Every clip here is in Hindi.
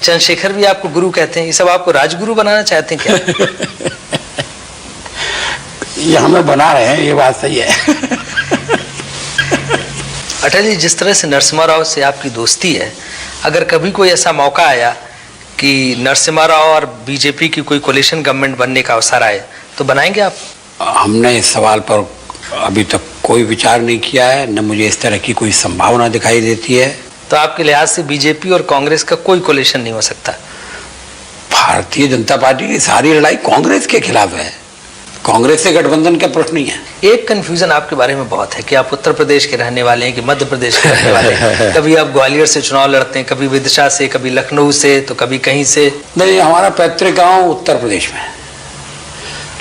चंद्रशेखर भी आपको गुरु कहते हैं, ये सब आपको राजगुरु बनाना चाहते हैं क्या? ये हमें बना रहे हैं, ये बात सही है। अटल जी, जिस तरह से नरसिम्हा राव से आपकी दोस्ती है, अगर कभी कोई ऐसा मौका आया कि नरसिम्हा राव और बीजेपी की कोई कोलिशन गवर्नमेंट बनने का अवसर आए तो बनाएंगे आप? हमने इस सवाल पर अभी तक कोई विचार नहीं किया है, न मुझे इस तरह की कोई संभावना दिखाई देती है। तो आपके लिहाज से बीजेपी और कांग्रेस का कोई कोलिशन नहीं हो सकता? भारतीय जनता पार्टी की सारी लड़ाई कांग्रेस के खिलाफ है, कांग्रेस से गठबंधन का प्रश्न ही है। एक कंफ्यूजन आपके बारे में बहुत है कि आप उत्तर प्रदेश के रहने वाले हैं कि मध्य प्रदेश के रहने वाले हैं। कभी आप ग्वालियर से चुनाव लड़ते हैं, कभी विदिशा से, कभी लखनऊ से, तो कभी कहीं से। नहीं, हमारा पैतृक गांव उत्तर प्रदेश में है,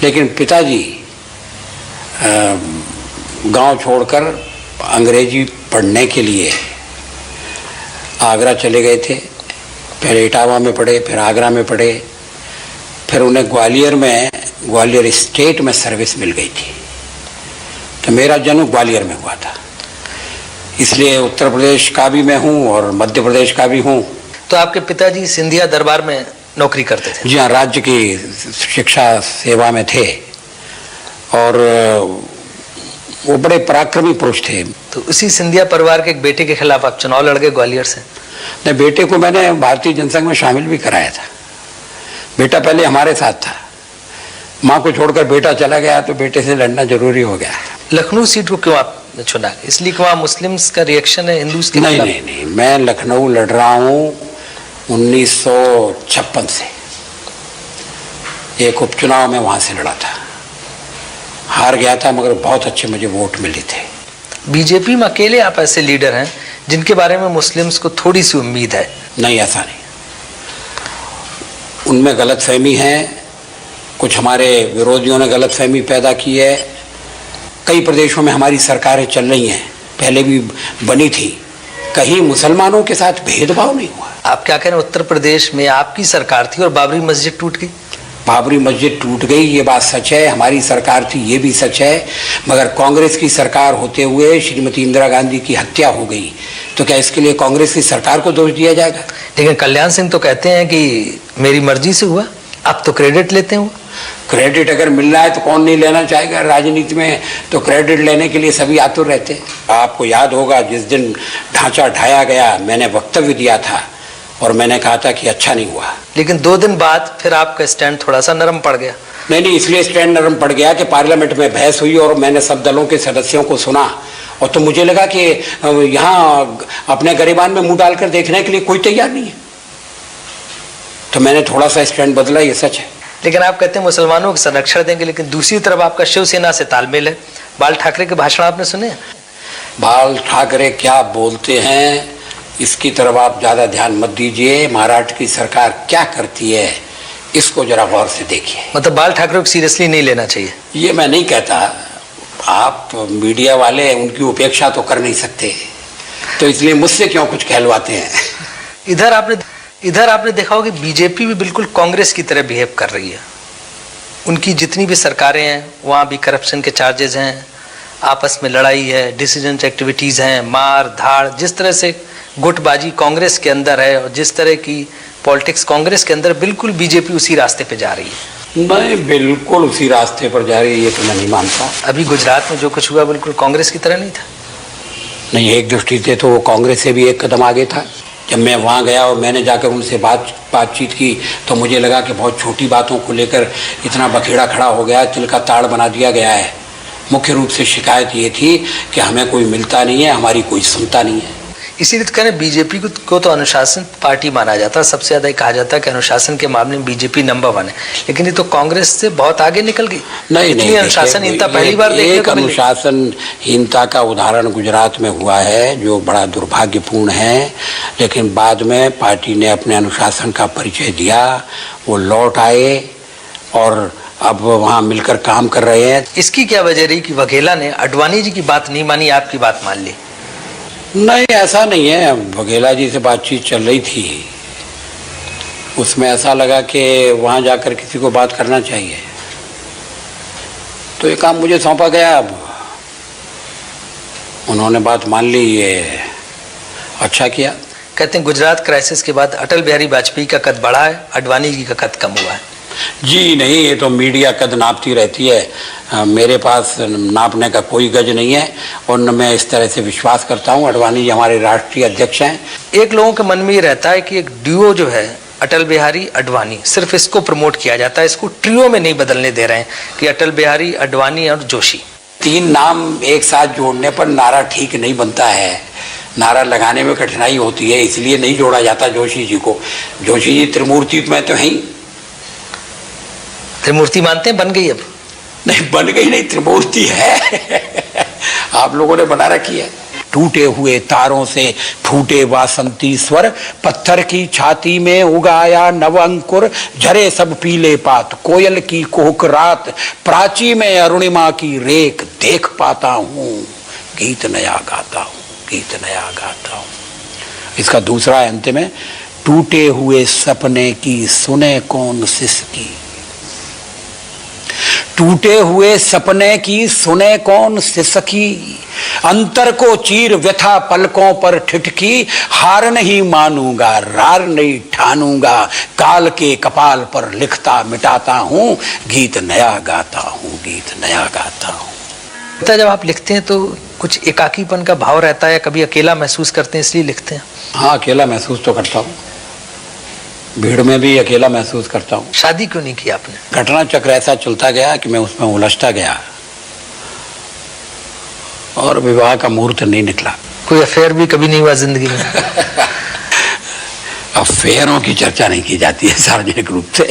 लेकिन पिताजी गांव छोड़कर अंग्रेजी पढ़ने के लिए आगरा चले गए थे। पहले इटावा में पढ़े, फिर आगरा में पढ़े, फिर उन्हें ग्वालियर स्टेट में सर्विस मिल गई थी। तो मेरा जन्म ग्वालियर में हुआ था, इसलिए उत्तर प्रदेश का भी मैं हूँ और मध्य प्रदेश का भी हूँ। तो आपके पिताजी सिंधिया दरबार में नौकरी करते थे? जी हाँ, राज्य की शिक्षा सेवा में थे और वो बड़े पराक्रमी पुरुष थे। तो उसी सिंधिया परिवार के एक बेटे के खिलाफ आप चुनाव लड़ गए ग्वालियर से? नहीं, बेटे को मैंने भारतीय जनसंघ में शामिल भी कराया था। बेटा पहले हमारे साथ था, माँ को छोड़कर बेटा चला गया तो बेटे से लड़ना जरूरी हो गया। लखनऊ सीट को क्यों आपने चुना? इसलिए कि वहाँ मुस्लिम्स का रिएक्शन है हिंदूज के खिलाफ? नहीं, मैं लखनऊ लड़ रहा हूँ 1956 से। एक उपचुनाव में वहाँ से लड़ा था, हार गया था, मगर बहुत अच्छे मुझे वोट मिले थे। बीजेपी में अकेले आप ऐसे लीडर हैं जिनके बारे में मुस्लिम्स को थोड़ी सी उम्मीद है? नहीं, ऐसा नहीं, उनमें गलतफहमी है, कुछ हमारे विरोधियों ने गलतफहमी पैदा की है। कई प्रदेशों में हमारी सरकारें चल रही हैं, पहले भी बनी थी, कहीं मुसलमानों के साथ भेदभाव नहीं हुआ। आप क्या कह रहे हैं, उत्तर प्रदेश में आपकी सरकार थी और बाबरी मस्जिद टूट गई? बाबरी मस्जिद टूट गई, ये बात सच है, हमारी सरकार थी, ये भी सच है, मगर कांग्रेस की सरकार होते हुए श्रीमती इंदिरा गांधी की हत्या हो गई, तो क्या इसके लिए कांग्रेस की सरकार को दोष दिया जाएगा? लेकिन कल्याण सिंह तो कहते हैं कि मेरी मर्जी से हुआ, अब तो क्रेडिट लेते हैं। क्रेडिट अगर मिल रहा है तो कौन नहीं लेना चाहेगा? राजनीति में तो क्रेडिट लेने के लिए सभी आतुर रहते हैं। आपको याद होगा जिस दिन ढांचा ढाया गया, मैंने वक्तव्य दिया था और मैंने कहा था कि अच्छा नहीं हुआ। लेकिन 2 दिन बाद फिर आपका स्टैंड थोड़ा सा नरम पड़ गया। नहीं, इसलिए स्टैंड नरम पड़ गया कि पार्लियामेंट में बहस हुई और मैंने सब दलों के सदस्यों को सुना, और तो मुझे लगा कि यहाँ अपने गरिबान में मुंह डालकर देखने के लिए कोई तैयार नहीं है, तो मैंने थोड़ा सा स्टैंड बदला, ये सच है। लेकिन आप कहते हैं मुसलमानों को संरक्षण देंगे, लेकिन दूसरी तरफ आपका शिवसेना से तालमेल है। बाल ठाकरे के भाषण आपने सुने? बाल ठाकरे क्या बोलते हैं इसकी तरफ आप ज़्यादा ध्यान मत दीजिए। महाराष्ट्र की सरकार क्या करती है इसको जरा गौर से देखिए। मतलब बाल ठाकरे को सीरियसली नहीं लेना चाहिए? ये मैं नहीं कहता, आप मीडिया वाले उनकी उपेक्षा तो कर नहीं सकते, तो इसलिए मुझसे क्यों कुछ कहलवाते हैं। इधर आपने देखा होगा कि बीजेपी भी बिल्कुल कांग्रेस की तरह बिहेव कर रही है। उनकी जितनी भी सरकारें हैं वहाँ भी करप्शन के चार्जेस हैं, आपस में लड़ाई है, डिसीजन एक्टिविटीज़ हैं, मार धाड़, जिस तरह से गुटबाजी कांग्रेस के अंदर है और जिस तरह की पॉलिटिक्स कांग्रेस के अंदर, बिल्कुल बीजेपी उसी रास्ते पे जा रही है। नहीं, बिल्कुल उसी रास्ते पर जा रही है, ये तो मैं नहीं मानता। अभी गुजरात में जो कुछ हुआ बिल्कुल कांग्रेस की तरह नहीं था? नहीं, एक दृष्टि से तो वो कांग्रेस से भी एक कदम आगे था। जब मैं वहाँ गया और मैंने जाकर उनसे बातचीत की तो मुझे लगा कि बहुत छोटी बातों को लेकर इतना बखेड़ा खड़ा हो गया, तिल का ताड़ बना दिया गया है। मुख्य रूप से शिकायत ये थी कि हमें कोई मिलता नहीं है, हमारी कोई सुनता नहीं है। इसीलिए तो कहें बीजेपी को तो अनुशासन पार्टी माना जाता है, सबसे ज्यादा कहा जाता है कि अनुशासन के मामले में बीजेपी नंबर 1 है, लेकिन ये तो कांग्रेस से बहुत आगे निकल गई। नहीं, अनुशासनहीनता पहली बार देखने को मिली। अनुशासनहीनता का उदाहरण गुजरात में हुआ है जो बड़ा दुर्भाग्यपूर्ण है, लेकिन बाद में पार्टी ने अपने अनुशासन का परिचय दिया, वो लौट आए और अब वहाँ मिलकर काम कर रहे हैं। इसकी क्या वजह रही कि वघेला ने अडवाणी जी की बात नहीं मानी, आपकी बात मान ली? नहीं, ऐसा नहीं है, वघेला जी से बातचीत चल रही थी, उसमें ऐसा लगा कि वहाँ जाकर किसी को बात करना चाहिए, तो ये काम मुझे सौंपा गया। अब उन्होंने बात मान ली, ये अच्छा किया। कहते हैं गुजरात क्राइसिस के बाद अटल बिहारी वाजपेयी का कद बढ़ा है, आडवाणी जी का कद कम हुआ है। जी नहीं, ये तो मीडिया कद नापती रहती है। मेरे पास नापने का कोई गज नहीं है और न मैं इस तरह से विश्वास करता हूँ। आडवाणी जी हमारे राष्ट्रीय अध्यक्ष हैं। एक लोगों के मन में ये रहता है कि एक ड्यूओ जो है अटल बिहारी आडवाणी, सिर्फ इसको प्रमोट किया जाता है, इसको ट्रियो में नहीं बदलने दे रहे हैं कि अटल बिहारी, आडवाणी और जोशी। 3 नाम एक साथ जोड़ने पर नारा ठीक नहीं बनता है, नारा लगाने में कठिनाई होती है, इसलिए नहीं जोड़ा जाता जोशी जी को। जोशी जी त्रिमूर्ति में तो हैं। त्रिमूर्ति मानते हैं? बन गई अब? नहीं बन गई, नहीं त्रिमूर्ति है। आप लोगों ने बना रखी है। टूटे हुए तारों से फूटे वासंती स्वर, पत्थर की छाती में उगाया नव अंकुर, झरे सब पीले पात, कोयल की कोक रात, प्राची में अरुणिमा की रेख देख पाता हूँ, गीत नया गाता हूँ, गीत नया गाता हूँ। इसका दूसरा अंत में, टूटे हुए सपने की सुने कौन सिसकी, टूटे हुए सपने की सुने कौन सिसकी, अंतर को चीर व्यथा पलकों पर ठिठकी, हार नहीं मानूंगा रार नहीं ठानूंगा, काल के कपाल पर लिखता मिटाता हूँ, गीत नया गाता हूँ, गीत नया गाता हूँ। जब आप लिखते हैं तो कुछ एकाकीपन का भाव रहता है, कभी अकेला महसूस करते हैं इसलिए लिखते हैं? हाँ, अकेला महसूस तो करता हूँ, भीड़ में भी अकेला महसूस करता हूँ। शादी क्यों नहीं की आपने? घटना चक्र ऐसा चलता गया कि मैं उसमें उलझता गया और विवाह का मुहूर्त नहीं निकला। कोई अफेयर भी कभी नहीं हुआ जिंदगी में? अफेयरों की चर्चा नहीं की जाती है सार्वजनिक रूप से।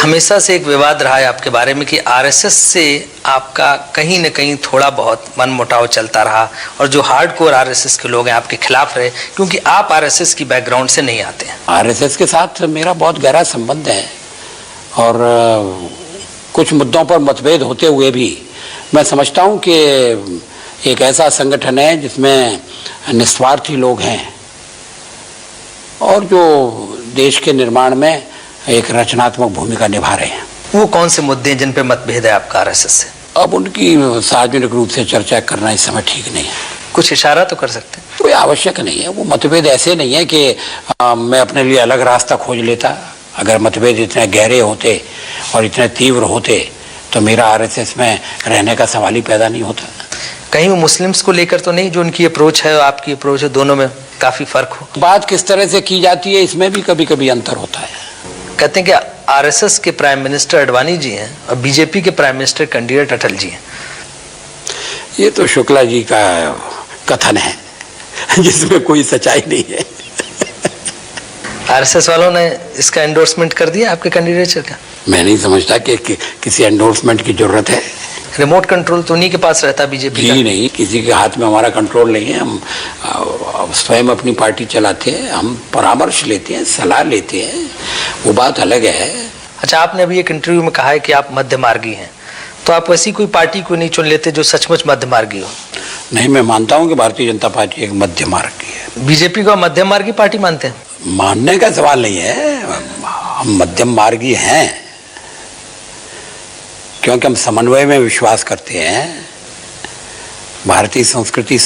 हमेशा से एक विवाद रहा है आपके बारे में कि आरएसएस से आपका कहीं न कहीं थोड़ा बहुत मनमुटाव चलता रहा, और जो हार्डकोर आरएसएस के लोग हैं आपके खिलाफ रहे, क्योंकि आप आरएसएस की बैकग्राउंड से नहीं आते हैं। आरएसएस के साथ मेरा बहुत गहरा संबंध है और कुछ मुद्दों पर मतभेद होते हुए भी मैं समझता हूँ कि एक ऐसा संगठन है जिसमें निस्वार्थी लोग हैं और जो देश के निर्माण में एक रचनात्मक भूमिका निभा रहे हैं। वो कौन से मुद्दे हैं जिन पे मतभेद है आपका आरएसएस से? अब उनकी सार्वजनिक रूप से चर्चा करना इस समय ठीक नहीं है। कुछ इशारा तो कर सकते हैं? कोई आवश्यक नहीं है। वो मतभेद ऐसे नहीं है कि मैं अपने लिए अलग रास्ता खोज लेता। अगर मतभेद इतने गहरे होते और इतने तीव्र होते तो मेरा आरएसएस में रहने का सवाल ही पैदा नहीं होता। कहीं वो मुस्लिम्स को लेकर तो नहीं, जो उनकी अप्रोच है और आपकी अप्रोच है, दोनों में काफी फर्क हो? बात किस तरह से की जाती है इसमें भी कभी कभी अंतर होता है। कहते हैं कि आरएसएस के प्राइम मिनिस्टर आडवाणी जी हैं और बीजेपी के prime minister candidate Atal ji हैं। ये तो शुक्ला जी का कथन है जिसमें कोई सच्चाई नहीं है। आरएसएस वालों ने इसका एंडोर्समेंट कर दिया आपके कैंडिडेचर का? मैं नहीं समझता कि किसी एंडोर्समेंट की जरूरत है। रिमोट कंट्रोल तो उन्हीं के पास रहता है बीजेपी का? जी नहीं, किसी के हाथ में हमारा कंट्रोल नहीं है। हम स्वयं अपनी पार्टी चलाते हैं, हम परामर्श लेते हैं, सलाह लेते हैं, वो बात अलग है। अच्छा, आपने अभी एक इंटरव्यू में कहा है कि आप मध्य मार्गी हैं, तो आप वैसी कोई पार्टी को नहीं चुन लेते जो सचमुच मध्य मार्गी हो? नहीं, मैं मानता हूँ कि भारतीय जनता पार्टी एक मध्य मार्गी है। बीजेपी को मध्य मार्गी पार्टी मानते हैं? मानने का सवाल नहीं है, हम मध्यम मार्गी हैं क्योंकि हम समन्वय में विश्वास करते हैं। भारतीय संस्कृति